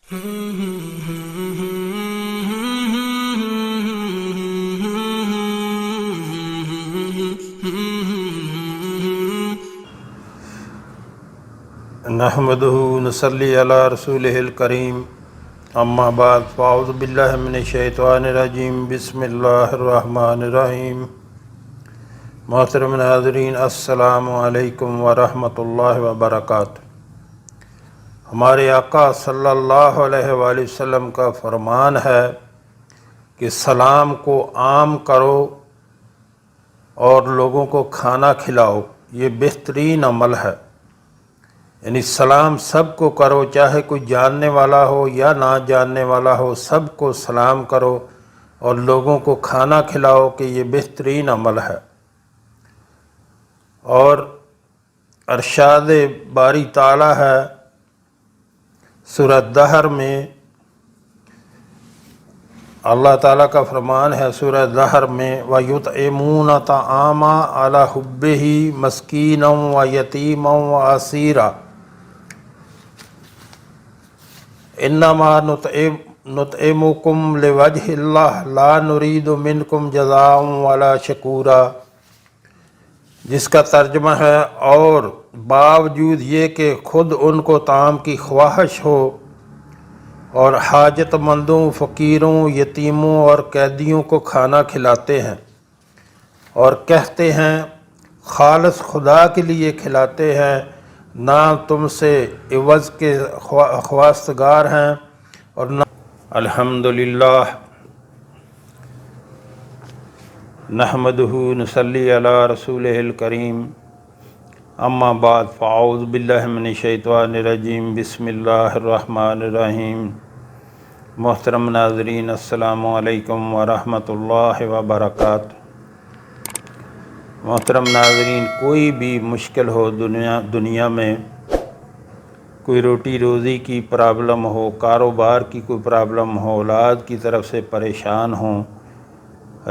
نحمده نصلی علی رسولہ الکریم اما بعد فاعوذ باللہ من الشیطان الرجیم بسم اللہ الرحمن الرحیم۔ محترم ناظرین، السلام علیکم ورحمۃ اللہ وبرکاتہ۔ ہمارے آقا صلی اللہ علیہ وآلہ وسلم کا فرمان ہے کہ سلام کو عام کرو اور لوگوں کو کھانا کھلاؤ، یہ بہترین عمل ہے۔ یعنی سلام سب کو کرو، چاہے کوئی جاننے والا ہو یا نہ جاننے والا ہو، سب کو سلام کرو اور لوگوں کو کھانا کھلاؤ، کہ یہ بہترین عمل ہے۔ اور ارشاد باری تعالی ہے سورہ دہر میں، اللہ تعالیٰ کا فرمان ہے سورہ دہر میں، وَيُطْعِمُونَ الطَّعَامَ عَلَىٰ حُبِّهِ مِسْكِينًا وَيَتِيمًا وَأَسِيرًا انما نطعمکم لوجہ اللہ لا نرید منکم جزاء ولا شکورا، جس کا ترجمہ ہے، اور باوجود یہ کہ خود ان کو طعام کی خواہش ہو اور حاجت مندوں، فقیروں، یتیموں اور قیدیوں کو کھانا کھلاتے ہیں، اور کہتے ہیں خالص خدا کے لیے کھلاتے ہیں، نہ تم سے عوض کے خواستگار ہیں، اور نہ الحمدللہ نحمدہ نصلی علی رسولہ الکریم اما بعد فاعوذ باللہ من الشیطان الرجیم بسم اللہ الرحمن الرحیم۔ محترم ناظرین، السلام علیکم ورحمۃ اللہ وبرکاتہ۔ محترم ناظرین، کوئی بھی مشکل ہو دنیا میں، کوئی روٹی روزی کی پرابلم ہو، کاروبار کی کوئی پرابلم ہو، اولاد کی طرف سے پریشان ہوں،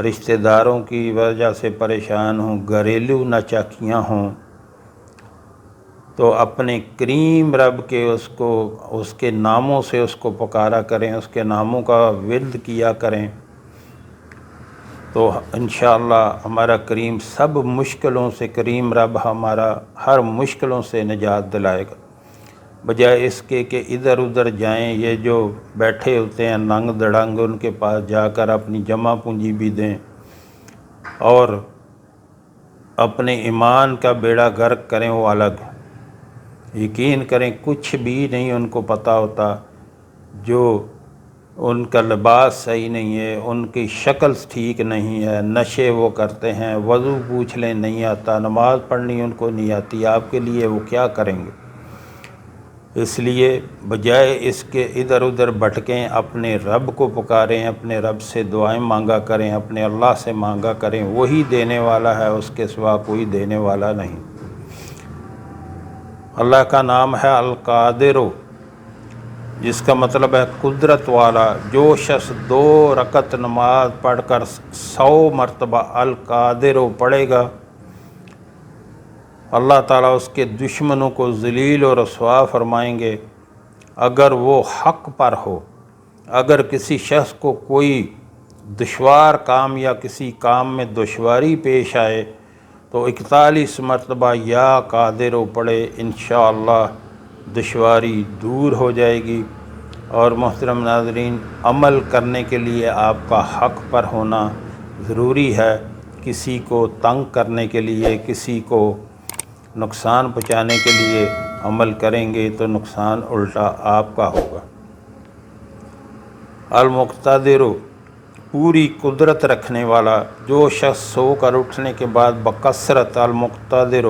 رشتہ داروں کی وجہ سے پریشان ہوں، گھریلو ناچاکیاں ہوں، تو اپنے کریم رب کے اس کے ناموں سے اس کو پکارا کریں، اس کے ناموں کا ورد کیا کریں، تو انشاءاللہ ہمارا کریم سب مشکلوں سے، کریم رب ہمارا ہر مشکلوں سے نجات دلائے گا، بجائے اس کے کہ ادھر ادھر جائیں۔ یہ جو بیٹھے ہوتے ہیں ننگ دڑنگ، ان کے پاس جا کر اپنی جمع پونجی بھی دیں اور اپنے ایمان کا بیڑا غرق کریں، وہ الگ۔ یقین کریں کچھ بھی نہیں ان کو پتہ ہوتا، جو ان کا لباس صحیح نہیں ہے، ان کی شکل ٹھیک نہیں ہے، نشے وہ کرتے ہیں، وضو پوچھ لیں نہیں آتا، نماز پڑھنی ان کو نہیں آتی، آپ کے لیے وہ کیا کریں گے؟ اس لیے بجائے اس کے ادھر ادھر بھٹکیں، اپنے رب کو پکاریں، اپنے رب سے دعائیں مانگا کریں، اپنے اللہ سے مانگا کریں، وہی دینے والا ہے، اس کے سوا کوئی دینے والا نہیں۔ اللہ کا نام ہے القادر، جس کا مطلب ہے قدرت والا۔ جو شخص 2 رکعت نماز پڑھ کر 100 مرتبہ القادر پڑھے گا، اللہ تعالیٰ اس کے دشمنوں کو ذلیل و رسوا فرمائیں گے۔ اگر وہ حق پر ہو، اگر کسی شخص کو کوئی دشوار کام یا کسی کام میں دشواری پیش آئے تو 41 مرتبہ یا قادر پڑھے، انشاءاللہ دشواری دور ہو جائے گی۔ اور محترم ناظرین، عمل کرنے کے لیے آپ کا حق پر ہونا ضروری ہے۔ کسی کو تنگ کرنے کے لیے، کسی کو نقصان پہنچانے کے لیے عمل کریں گے تو نقصان الٹا آپ کا ہوگا۔ المقتدر، پوری قدرت رکھنے والا۔ جو شخص سو کر اٹھنے کے بعد بکثرت المقتدر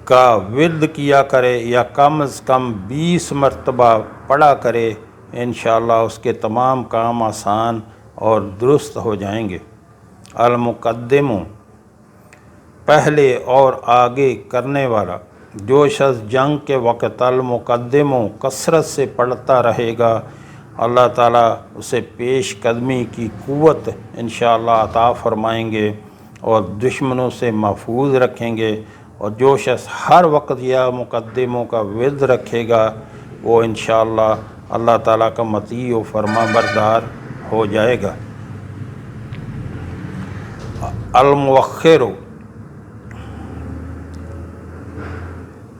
کا ورد کیا کرے یا کم از کم 20 مرتبہ پڑھا کرے، انشاءاللہ اس کے تمام کام آسان اور درست ہو جائیں گے۔ المقدم، پہلے اور آگے کرنے والا۔ جو شخص جنگ کے وقت المقدم کثرت سے پڑھتا رہے گا، اللہ تعالیٰ اسے پیش قدمی کی قوت انشاءاللہ عطا فرمائیں گے اور دشمنوں سے محفوظ رکھیں گے۔ اور جو شخص ہر وقت یا مقدموں کا ورد رکھے گا، وہ انشاءاللہ اللہ تعالیٰ کا مطیع و فرما بردار ہو جائے گا۔ المؤخر،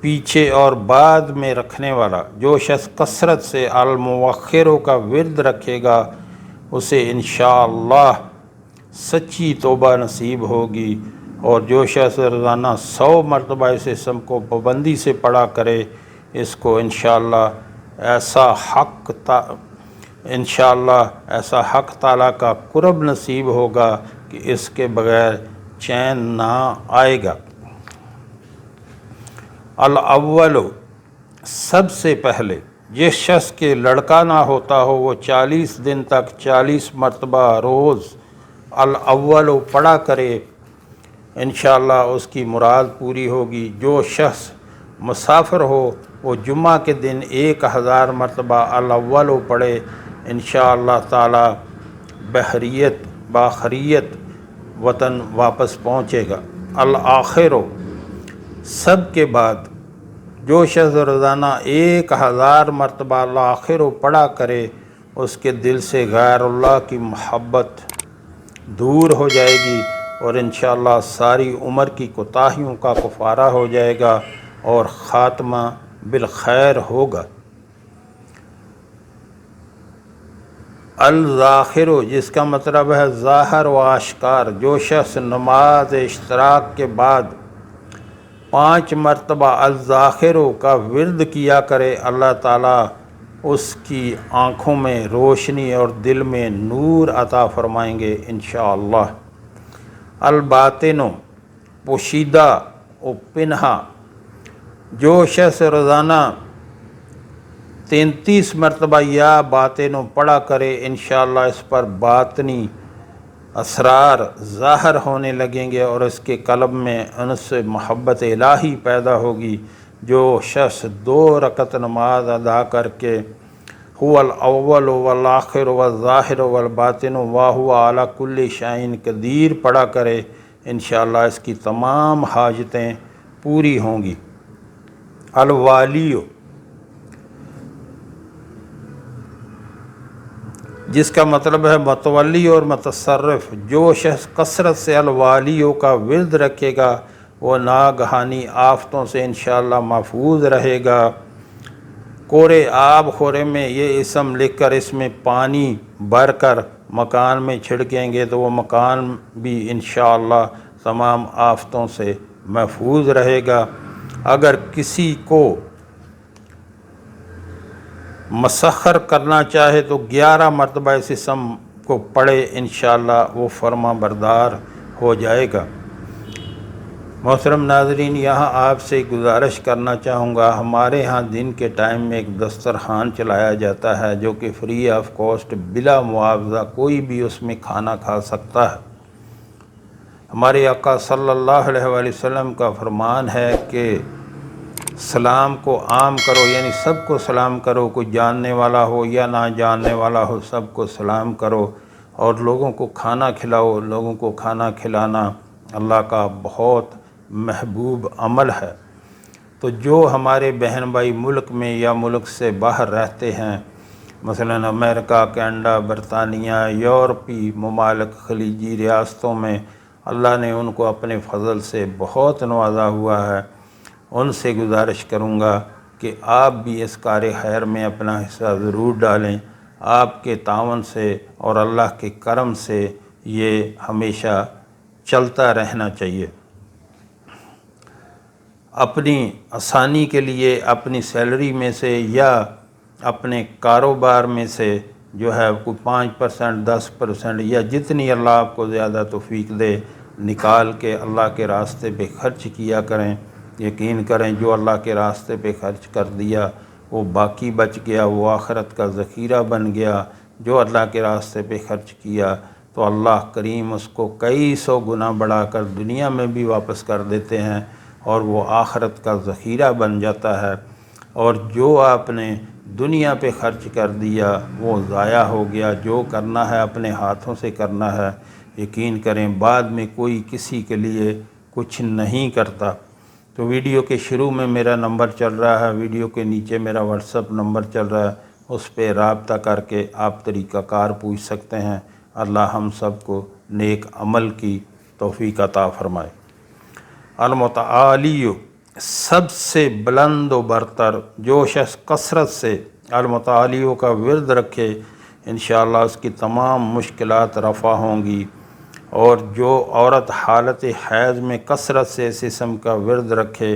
پیچھے اور بعد میں رکھنے والا، جو شخص کثرت سے المؤخر کا ورد رکھے گا اسے انشاءاللہ سچی توبہ نصیب ہوگی، اور جو شخص روزانہ 100 مرتبہ اس اسم کو پابندی سے پڑھا کرے اس کو انشاءاللہ ایسا حق تعالیٰ کا قرب نصیب ہوگا کہ اس کے بغیر چین نہ آئے گا۔ الاول، سب سے پہلے جس شخص کے لڑکا نہ ہوتا ہو وہ 40 دن تک 40 مرتبہ روز الاول پڑھا کرے، انشاءاللہ اس کی مراد پوری ہوگی۔ جو شخص مسافر ہو وہ جمعہ کے دن 1000 مرتبہ الاول پڑھے، انشاءاللہ تعالی باخریت وطن واپس پہنچے گا۔ الآخر، سب کے بعد جو شخص روزانہ 1000 مرتبہ الآخر پڑھا کرے اس کے دل سے غیر اللہ کی محبت دور ہو جائے گی، اور انشاءاللہ ساری عمر کی کوتاہیوں کا کفارہ ہو جائے گا اور خاتمہ بالخیر ہوگا۔ الظاہر، جس کا مطلب ہے ظاہر و آشکار، جو شخص نماز اشتراک کے بعد 5 مرتبہ الظاہر کا ورد کیا کرے، اللہ تعالیٰ اس کی آنکھوں میں روشنی اور دل میں نور عطا فرمائیں گے انشاءاللہ۔ الباطن، پوشیدہ و پنہا، جو شخص روزانہ 33 مرتبہ یا باطن پڑھا کرے انشاءاللہ اس پر باطنی اسرار ظاہر ہونے لگیں گے اور اس کے قلب میں ان سے محبت الہی پیدا ہوگی۔ جو شخص 2 رکعت نماز ادا کر کے هو الاول والآخر والظاہر والباطن وهو علی کل شیء قدیر پڑھا کرے، انشاءاللہ اس کی تمام حاجتیں پوری ہوں گی۔ الوالی، جس کا مطلب ہے متولی اور متصرف، جو شخص کثرت سے الوالیوں کا ورد رکھے گا وہ ناگہانی آفتوں سے انشاءاللہ محفوظ رہے گا۔ کورے آب خورے میں یہ اسم لکھ کر اس میں پانی بھر کر مکان میں چھڑکیں گے تو وہ مکان بھی انشاءاللہ تمام آفتوں سے محفوظ رہے گا۔ اگر کسی کو مسخر کرنا چاہے تو 11 مرتبہ اس اسم کو پڑھے، انشاءاللہ وہ فرما بردار ہو جائے گا۔ محترم ناظرین، یہاں آپ سے گزارش کرنا چاہوں گا، ہمارے ہاں دن کے ٹائم میں ایک دسترخوان چلایا جاتا ہے جو کہ فری آف کاسٹ بلا معاوضہ کوئی بھی اس میں کھانا کھا سکتا ہے۔ ہمارے آقا صلی اللہ علیہ وآلہ وسلم کا فرمان ہے کہ سلام کو عام کرو، یعنی سب کو سلام کرو، کوئی جاننے والا ہو یا نہ جاننے والا ہو سب کو سلام کرو، اور لوگوں کو کھانا کھلاؤ۔ لوگوں کو کھانا کھلانا اللہ کا بہت محبوب عمل ہے۔ تو جو ہمارے بہن بھائی ملک میں یا ملک سے باہر رہتے ہیں، مثلا امریکہ، کینیڈا، برطانیہ، یورپی ممالک، خلیجی ریاستوں میں اللہ نے ان کو اپنے فضل سے بہت نوازا ہوا ہے، ان سے گزارش کروں گا کہ آپ بھی اس کار خیر میں اپنا حصہ ضرور ڈالیں۔ آپ کے تعاون سے اور اللہ کے کرم سے یہ ہمیشہ چلتا رہنا چاہیے۔ اپنی آسانی کے لیے اپنی سیلری میں سے یا اپنے کاروبار میں سے جو ہے کوئی 5%، 10% یا جتنی اللہ آپ کو زیادہ توفیق دے نکال کے اللہ کے راستے پہ خرچ کیا کریں۔ یقین کریں جو اللہ کے راستے پہ خرچ کر دیا وہ باقی بچ گیا، وہ آخرت کا ذخیرہ بن گیا۔ جو اللہ کے راستے پہ خرچ کیا تو اللہ کریم اس کو کئی 100 گنا بڑھا کر دنیا میں بھی واپس کر دیتے ہیں اور وہ آخرت کا ذخیرہ بن جاتا ہے۔ اور جو آپ نے دنیا پہ خرچ کر دیا وہ ضائع ہو گیا۔ جو کرنا ہے اپنے ہاتھوں سے کرنا ہے، یقین کریں بعد میں کوئی کسی کے لیے کچھ نہیں کرتا۔ تو ویڈیو کے شروع میں میرا نمبر چل رہا ہے، ویڈیو کے نیچے میرا واٹس ایپ نمبر چل رہا ہے، اس پہ رابطہ کر کے آپ طریقہ کار پوچھ سکتے ہیں۔ اللہ ہم سب کو نیک عمل کی توفیق عطا فرمائے۔ المتعالی، سب سے بلند و برتر، جو شخص کثرت سے المتعالیوں کا ورد رکھے انشاءاللہ اس کی تمام مشکلات رفع ہوں گی، اور جو عورت حالت حیض میں کثرت سے اس اسم کا ورد رکھے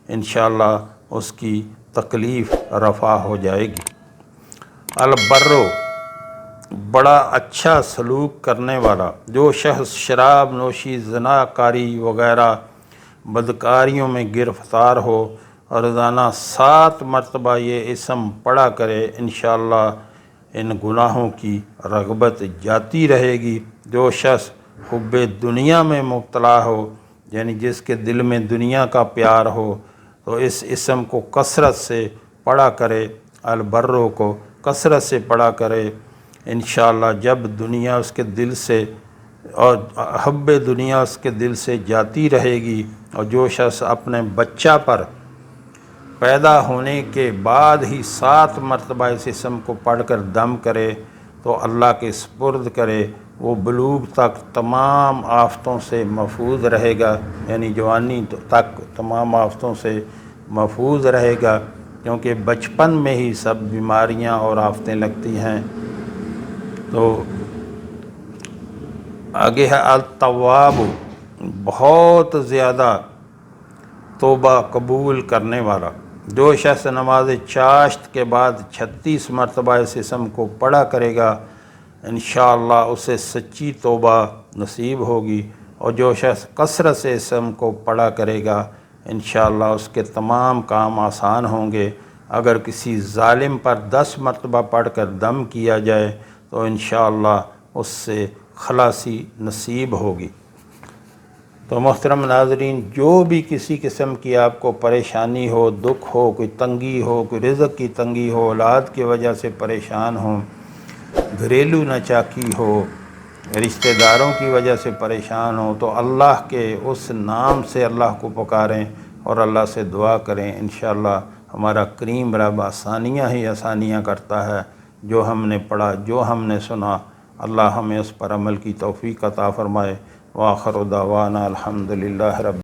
انشاءاللہ اس کی تکلیف رفع ہو جائے گی۔ البرو، بڑا اچھا سلوک کرنے والا، جو شخص شراب نوشی، زنا کاری وغیرہ بدکاریوں میں گرفتار ہو اور روزانہ 7 مرتبہ یہ اسم پڑھا کرے انشاءاللہ ان گناہوں کی رغبت جاتی رہے گی۔ جو شخص حب دنیا میں مبتلا ہو، یعنی جس کے دل میں دنیا کا پیار ہو، تو اس اسم کو کثرت سے پڑھا کرے، البرو کو کثرت سے پڑھا کرے انشاءاللہ جب دنیا اس کے دل سے اور حب دنیا اس کے دل سے جاتی رہے گی۔ اور جو شخص اپنے بچہ پر پیدا ہونے کے بعد ہی 7 مرتبہ اس اسم کو پڑھ کر دم کرے تو اللہ کے سپرد کرے، وہ بلوغ تک تمام آفتوں سے محفوظ رہے گا، یعنی جوانی تک تمام آفتوں سے محفوظ رہے گا، کیونکہ بچپن میں ہی سب بیماریاں اور آفتیں لگتی ہیں۔ تو آگے ہے التواب، بہت زیادہ توبہ قبول کرنے والا، جو شخص نماز چاشت کے بعد 36 مرتبہ اس اسم کو پڑھا کرے گا انشاءاللہ اسے سچی توبہ نصیب ہوگی، اور جو شخص کثرت سے اسم کو پڑھا کرے گا انشاءاللہ اس کے تمام کام آسان ہوں گے۔ اگر کسی ظالم پر 10 مرتبہ پڑھ کر دم کیا جائے تو انشاءاللہ اس سے خلاصی نصیب ہوگی۔ تو محترم ناظرین، جو بھی کسی قسم کی آپ کو پریشانی ہو، دکھ ہو، کوئی تنگی ہو، کوئی رزق کی تنگی ہو، اولاد کی وجہ سے پریشان ہوں، گھریلو ناچاکی ہو، رشتہ داروں کی وجہ سے پریشان ہو، تو اللہ کے اس نام سے اللہ کو پکاریں اور اللہ سے دعا کریں۔ انشاءاللہ ہمارا کریم رب آسانیاں ہی آسانیاں کرتا ہے۔ جو ہم نے پڑھا، جو ہم نے سنا، اللہ ہمیں اس پر عمل کی توفیق عطا فرمائے۔ وآخر دعوانا الحمدللہ رب